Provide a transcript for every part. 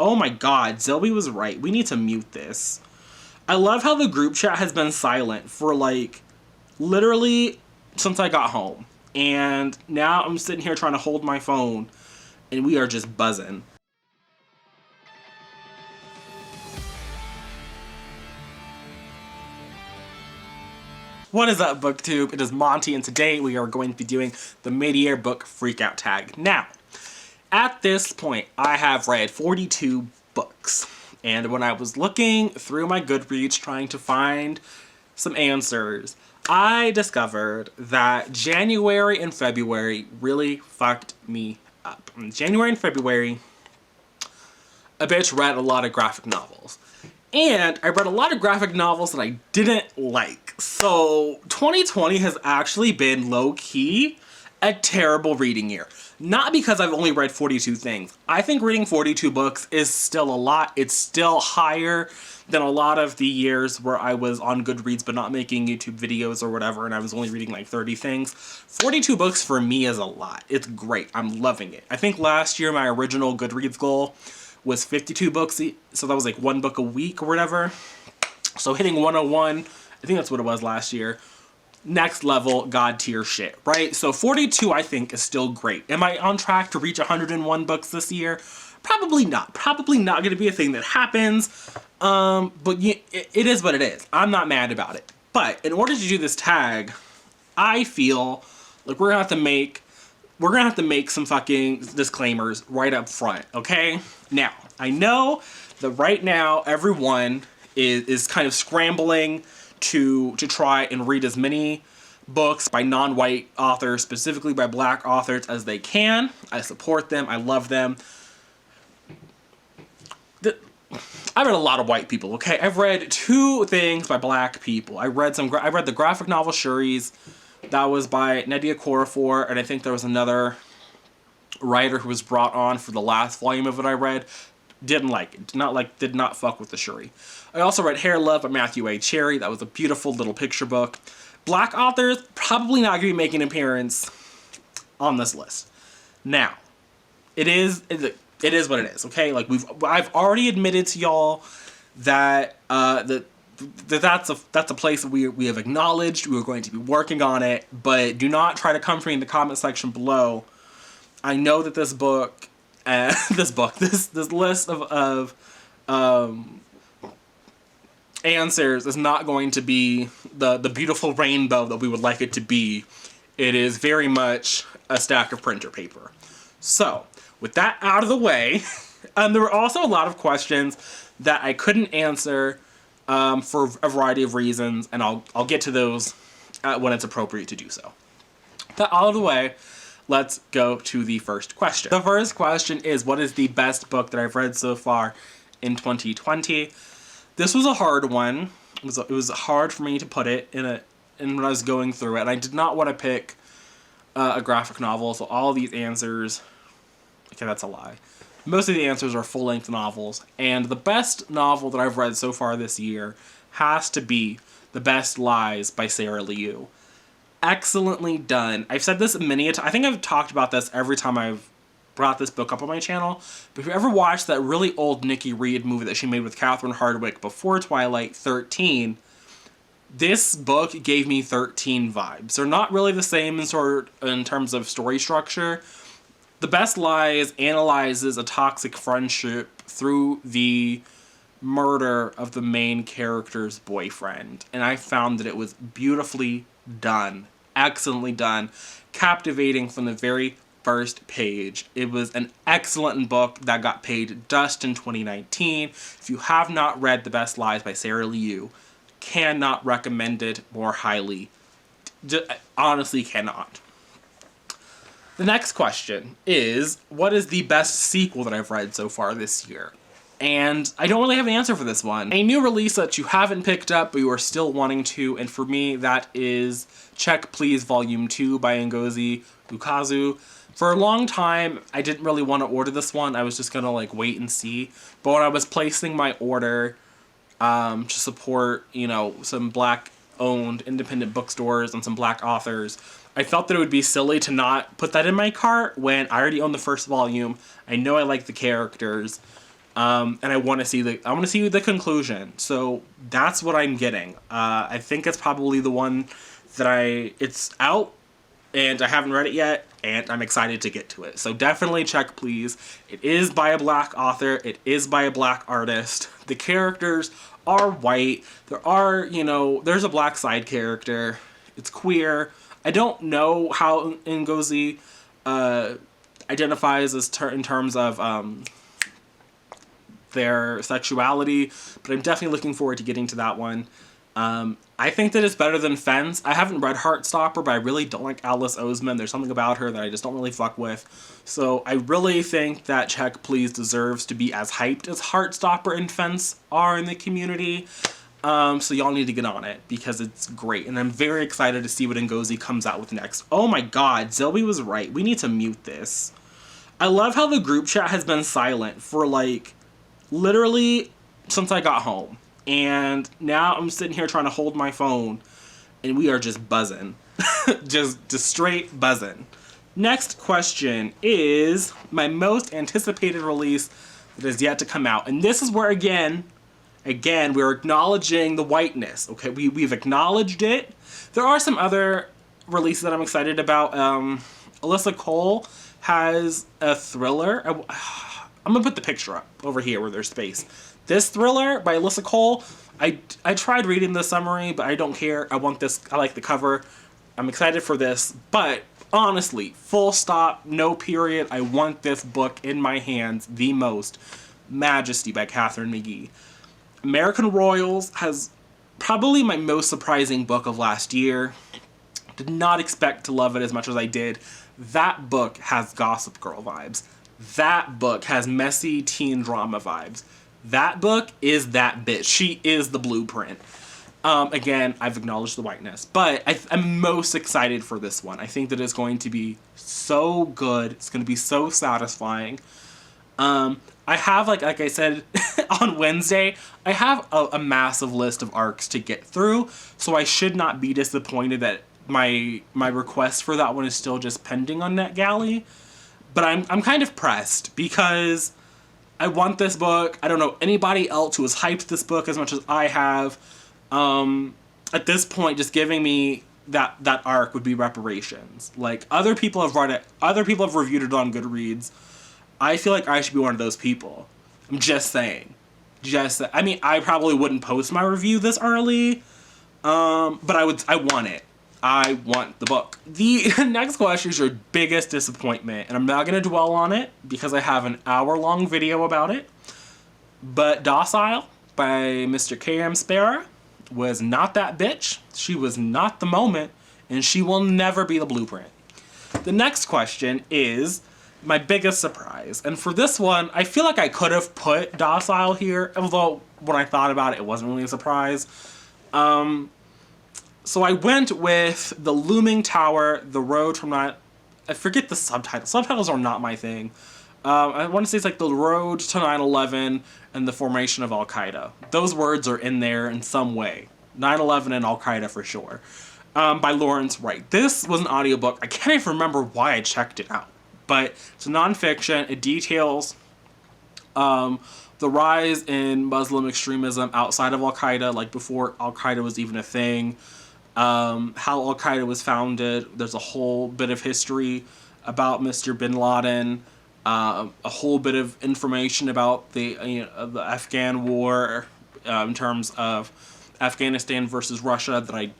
Oh my god, Zoe was right. We need to mute this. I love how the group chat has been silent for like literally since I got home. And now I'm sitting here trying to hold my phone and we are just buzzing. What is up, BookTube? It is Monty, and today we are going to be doing the mid-year book freakout tag. Now, at this point, I have read 42 books, and when I was looking through my Goodreads trying to find some answers, I discovered that January and February really fucked me up. In January and February, I bitch read a lot of graphic novels. And I read a lot of graphic novels that I didn't like. So 2020 has actually been low-key a terrible reading year. Not because I've only read 42 things. I think reading 42 books is still a lot. It's still higher than a lot of the years where I was on Goodreads but not making YouTube videos or whatever and I was only reading like 30 things. 42 books for me is a lot. It's great. I'm loving it. I think last year my original Goodreads goal was 52 books, so that was like one book a week or whatever. So hitting 101, I think that's what it was last year. Next level, god tier shit, right? So 42 I think is still great. Am I on track to reach 101 books this year? Probably not. Probably not going to be a thing that happens. But it is what it is. I'm not mad about it. But in order to do this tag, I feel like we're going to have to make some fucking disclaimers right up front, okay? Now, I know that right now everyone is kind of scrambling to try and read as many books by non-white authors, specifically by black authors, as they can. I support them. I love them. I read a lot of white people, okay? I've read 2 things by black people. I read the graphic novel Shuri's. That was by MIDYEAR, and I think there was another writer who was brought on for the last volume of it I read. Didn't like it. Did not fuck with the Shuri. I also read Hair Love by Matthew A. Cherry. That was a beautiful little picture book. Black authors probably not going to be making an appearance on this list. Now, it is what it is, okay? Like I've already admitted to y'all that that's a place that we have acknowledged. We're going to be working on it, but do not try to come for me in the comment section below. I know that this book, this list of answers is not going to be the beautiful rainbow that we would like it to be. It is very much a stack of printer paper. So, with that out of the way, there were also a lot of questions that I couldn't answer for a variety of reasons, and I'll get to those when it's appropriate to do so. That out of the way, let's go to the first question. The first question is, what is the best book that I've read so far in 2020? This was a hard one. It was hard for me to put it in when I was going through it, and I did not want to pick a graphic novel, so all of these answers, okay, that's a lie. Most of the answers are full-length novels, and the best novel that I've read so far this year has to be The Best Lies by Sarah Liu. Excellently done. I've said this many a time. I think I've talked about this every time I've brought this book up on my channel, but if you ever watched that really old Nikki Reed movie that she made with Catherine Hardwicke before Twilight, 13, this book gave me 13 vibes. They're not really the same in terms of story structure. The Best Lies analyzes a toxic friendship through the murder of the main character's boyfriend. And I found that it was beautifully done. Excellently done. Captivating from the very first page. It was an excellent book that got paid dust in 2019. If you have not read The Best Lies by Sarah Liu, cannot recommend it more highly. Honestly cannot. The next question is, what is the best sequel that I've read so far this year? And I don't really have an answer for this one. A new release that you haven't picked up, but you are still wanting to, and for me, that is Check Please Volume 2 by Ngozi Ukazu. For a long time, I didn't really want to order this one. I was just gonna wait and see. But when I was placing my order to support, some black-owned independent bookstores and some black authors, I felt that it would be silly to not put that in my cart when I already own the first volume. I know I like the characters. And I want to see the conclusion. So that's what I'm getting. I think it's probably the one that it's out, and I haven't read it yet, and I'm excited to get to it. So definitely check, please. It is by a black author. It is by a black artist. The characters are white. There's a black side character. It's queer. I don't know how Ngozi identifies in terms of their sexuality, but I'm definitely looking forward to getting to that one. I think that it's better than Fence. I haven't read Heartstopper, but I really don't like Alice Oseman. There's something about her that I just don't really fuck with. So I really think that Check Please deserves to be as hyped as Heartstopper and Fence are in the community. So y'all need to get on it because it's great. And I'm very excited to see what Ngozi comes out with next. Oh my god, Zoe was right. We need to mute this. I love how the group chat has been silent for literally since I got home. And now I'm sitting here trying to hold my phone, and we are just buzzing. just straight buzzing. Next question is my most anticipated release that is yet to come out. And this is where, again, we're acknowledging the whiteness. Okay, we've acknowledged it. There are some other releases that I'm excited about. Alyssa Cole has a thriller. I'm going to put the picture up over here where there's space. This thriller by Alyssa Cole, I tried reading the summary, but I don't care. I want this. I like the cover. I'm excited for this. But honestly, full stop, no period, I want this book in my hands the most. Majesty by Catherine McGee. American Royals has probably my most surprising book of last year. Did not expect to love it as much as I did. That book has Gossip Girl vibes. That book has messy teen drama vibes. That book is that bitch. She is the blueprint. Again, I've acknowledged the whiteness, but I'm most excited for this one. I think that it's going to be so good. It's going to be so satisfying. I have, like I said on Wednesday, I have a massive list of arcs to get through, so I should not be disappointed that my request for that one is still just pending on NetGalley. But I'm kind of pressed because I want this book. I don't know anybody else who has hyped this book as much as I have. At this point, just giving me that arc would be reparations. Like, other people have read it. Other people have reviewed it on Goodreads. I feel like I should be one of those people. I'm just saying. I mean, I probably wouldn't post my review this early. But I want it. I want the book. The next question is your biggest disappointment, and I'm not going to dwell on it because I have an hour-long video about it. But Docile by Mr. K.M. Sparrow was not that bitch. She was not the moment, and she will never be the blueprint. The next question is my biggest surprise. And for this one, I feel like I could have put Docile here, although when I thought about it, it wasn't really a surprise. So I went with The Looming Tower, The Road from I forget the subtitles. Subtitles are not my thing. I want to say it's like The Road to 9/11 and The Formation of Al-Qaeda. Those words are in there in some way. 9/11 and Al-Qaeda for sure. By Lawrence Wright. This was an audiobook. I can't even remember why I checked it out. But it's nonfiction. It details the rise in Muslim extremism outside of Al-Qaeda, like before Al-Qaeda was even a thing. How Al-Qaeda was founded. There's a whole bit of history about Mr. Bin Laden. A whole bit of information about the Afghan war in terms of Afghanistan versus Russia that I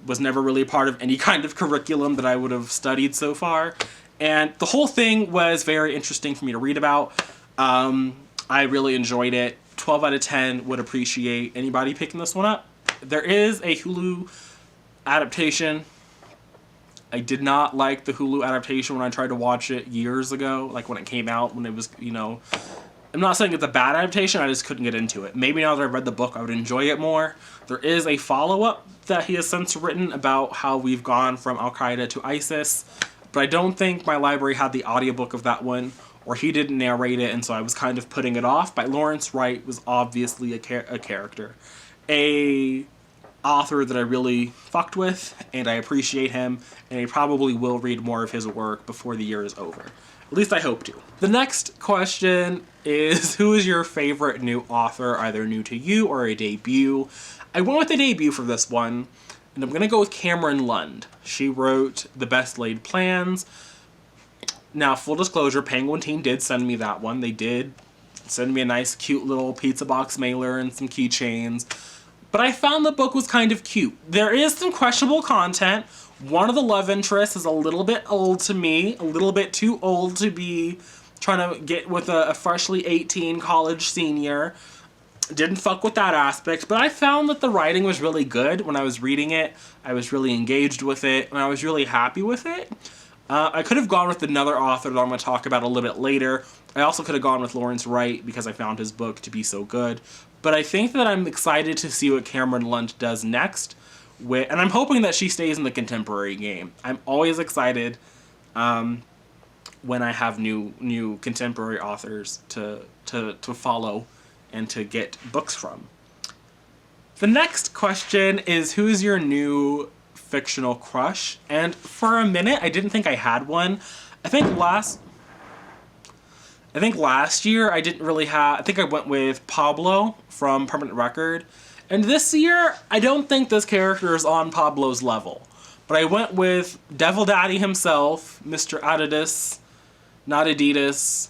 was never really a part of any kind of curriculum that I would have studied so far. And the whole thing was very interesting for me to read about. I really enjoyed it. 12 out of 10 would appreciate anybody picking this one up. There is a Hulu adaptation. I did not like the Hulu adaptation when I tried to watch it years ago, like when it came out, when it was, I'm not saying it's a bad adaptation, I just couldn't get into it. Maybe now that I've read the book, I would enjoy it more. There is a follow-up that he has since written about how we've gone from Al-Qaeda to ISIS, but I don't think my library had the audiobook of that one, or he didn't narrate it, and so I was kind of putting it off. But Lawrence Wright was obviously a character. A author that I really fucked with, and I appreciate him, and I probably will read more of his work before the year is over. At least I hope to. The next question is who is your favorite new author, either new to you or a debut? I went with a debut for this one, and I'm going to go with Cameron Lund. She wrote The Best Laid Plans. Now, full disclosure, Penguin Teen did send me that one. They did send me a nice, cute little pizza box mailer and some keychains. But I found the book was kind of cute. There is some questionable content. One of the love interests is a little bit old to me, a little bit too old to be trying to get with a freshly 18 college senior. Didn't fuck with that aspect, but I found that the writing was really good when I was reading it. I was really engaged with it, and I was really happy with it. I could have gone with another author that I'm going to talk about a little bit later. I also could have gone with Lawrence Wright because I found his book to be so good. But I think that I'm excited to see what Cameron Lund does next. And I'm hoping that she stays in the contemporary game. I'm always excited when I have new contemporary authors to follow and to get books from. The next question is, who's your new fictional crush? And for a minute, I didn't think I had one. I think last year I didn't really have. I think I went with Pablo from Permanent Record. And this year, I don't think this character is on Pablo's level. But I went with Devil Daddy himself, Mr. Adidas, not Adidas,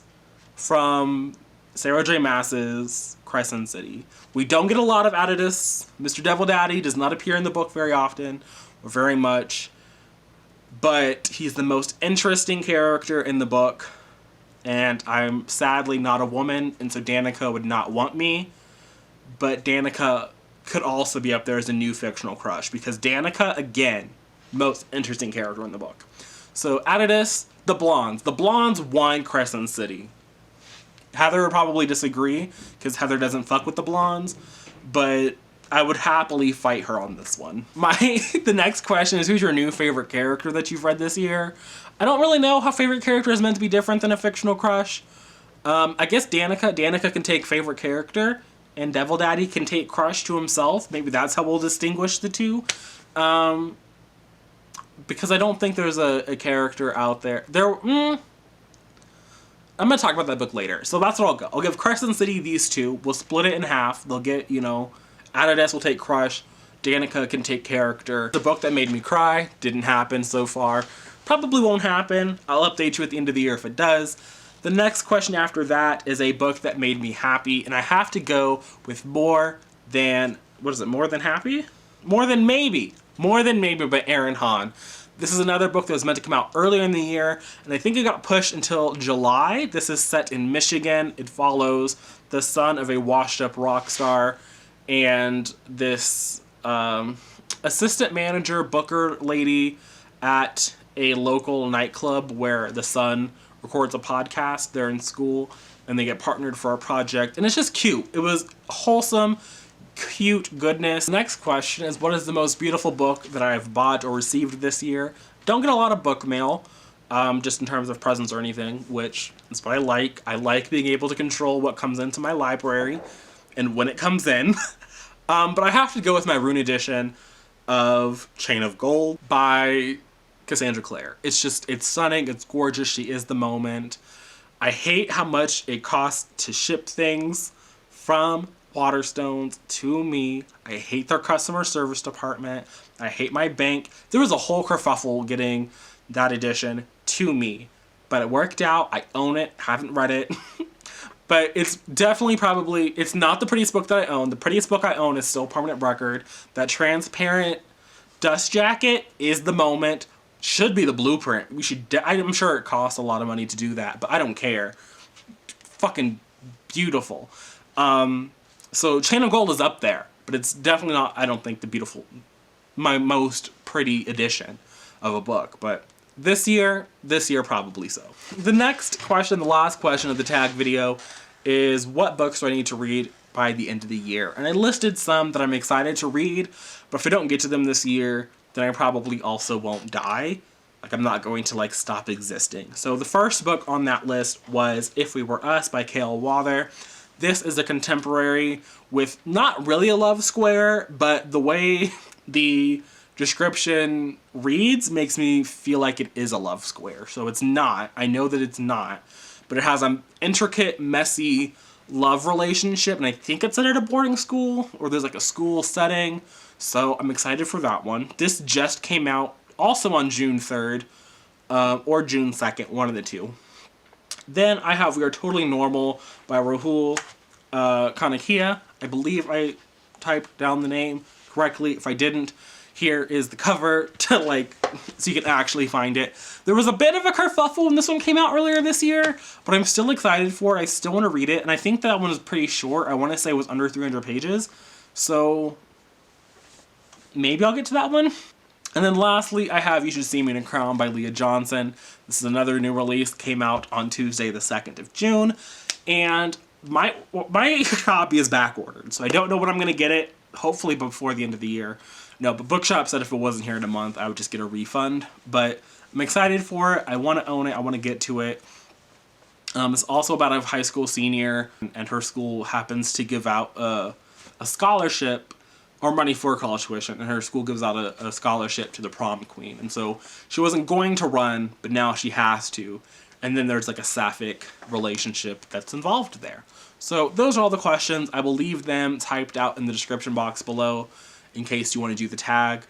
from Sarah J. Maas's Crescent City. We don't get a lot of Adidas. Mr. Devil Daddy does not appear in the book very often, or very much. But he's the most interesting character in the book. And I'm sadly not a woman, and so Danica would not want me. But Danica could also be up there as a new fictional crush, because Danica, again, most interesting character in the book. So Adidas, the Blondes. The Blondes won Crescent City. Heather would probably disagree, because Heather doesn't fuck with the Blondes, but I would happily fight her on this one. The next question is, who's your new favorite character that you've read this year? I don't really know how favorite character is meant to be different than a fictional crush. I guess Danica. Danica can take favorite character, and Devil Daddy can take crush to himself. Maybe that's how we'll distinguish the two. Because I don't think there's a character out there. I'm going to talk about that book later. So that's what I'll go. I'll give Crescent City these two. We'll split it in half. They'll get, Adidas will take crush. Danica can take character. The book that made me cry didn't happen so far. Probably won't happen. I'll update you at the end of the year if it does. The next question after that is a book that made me happy, and I have to go with More Than Happy? More Than Maybe by Aaron Hahn. This is another book that was meant to come out earlier in the year, and I think it got pushed until July. This is set in Michigan. It follows the son of a washed-up rock star and this assistant manager, booker lady at a local nightclub where the son records a podcast. They're in school, and they get partnered for a project, and it's just cute. It was wholesome, cute goodness. Next question is, what is the most beautiful book that I have bought or received this year? Don't get a lot of book mail, just in terms of presents or anything, which is what I like. I like being able to control what comes into my library and when it comes in. But I have to go with my Rune edition of Chain of Gold by Cassandra Clare. It's stunning, it's gorgeous, she is the moment. I hate how much it costs to ship things from Waterstones to me. I hate their customer service department. I hate my bank. There was a whole kerfuffle getting that edition to me, but it worked out. I own it. Haven't read it. But it's definitely it's not the prettiest book that I own. The prettiest book I own is still Permanent Record. That transparent dust jacket is the moment. Should be the blueprint. I'm sure it costs a lot of money to do that, but I don't care. Fucking beautiful. So Chain of Gold is up there, but it's definitely not, I don't think, my most pretty edition of a book. But this year probably so. The next question, the last question of the tag video, is what books do I need to read by the end of the year? And I listed some that I'm excited to read, but if I don't get to them this year, then I probably also won't die. Like, I'm not going to, stop existing. So the first book on that list was If We Were Us by K.L. Wather. This is a contemporary with not really a love square, but the way the description reads makes me feel like it is a love square. So it's not. I know that it's not. but it has an intricate, messy love relationship, and I think it's set at a boarding school, or there's like a school setting, so I'm excited for that one. This just came out also on June 3rd, or June 2nd, one of the two. Then I have We Are Totally Normal by Rahul Kanakia. I believe I typed down the name correctly. If I didn't, here is the cover to so you can actually find it. There was a bit of a kerfuffle when this one came out earlier this year, but I'm still excited for it. I still want to read it, and I think that one is pretty short. I want to say it was under 300 pages, so maybe I'll get to that one. And then lastly, I have You Should See Me in a Crown by Leah Johnson. This is another new release, came out on Tuesday the 2nd of June, and my copy is back ordered, so I don't know when I'm going to get it, hopefully before the end of the year. No, but Bookshop said if it wasn't here in a month, I would just get a refund, but I'm excited for it. I want to own it. I want to get to it. It's also about a high school senior, and her school happens to give out a scholarship or money for college tuition, and her school gives out a scholarship to the prom queen. And so she wasn't going to run, but now she has to. And then there's like a sapphic relationship that's involved there. So those are all the questions. I will leave them typed out in the description box below in case you want to do the tag.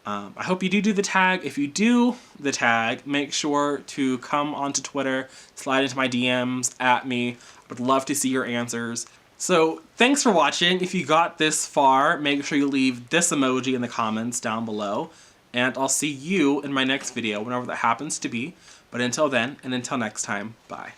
I hope you do the tag. If you do the tag, make sure to come onto Twitter, slide into my DMs, at me. I would love to see your answers. So thanks for watching. If you got this far, make sure you leave this emoji in the comments down below. And I'll see you in my next video, whenever that happens to be. But until then, and until next time, bye.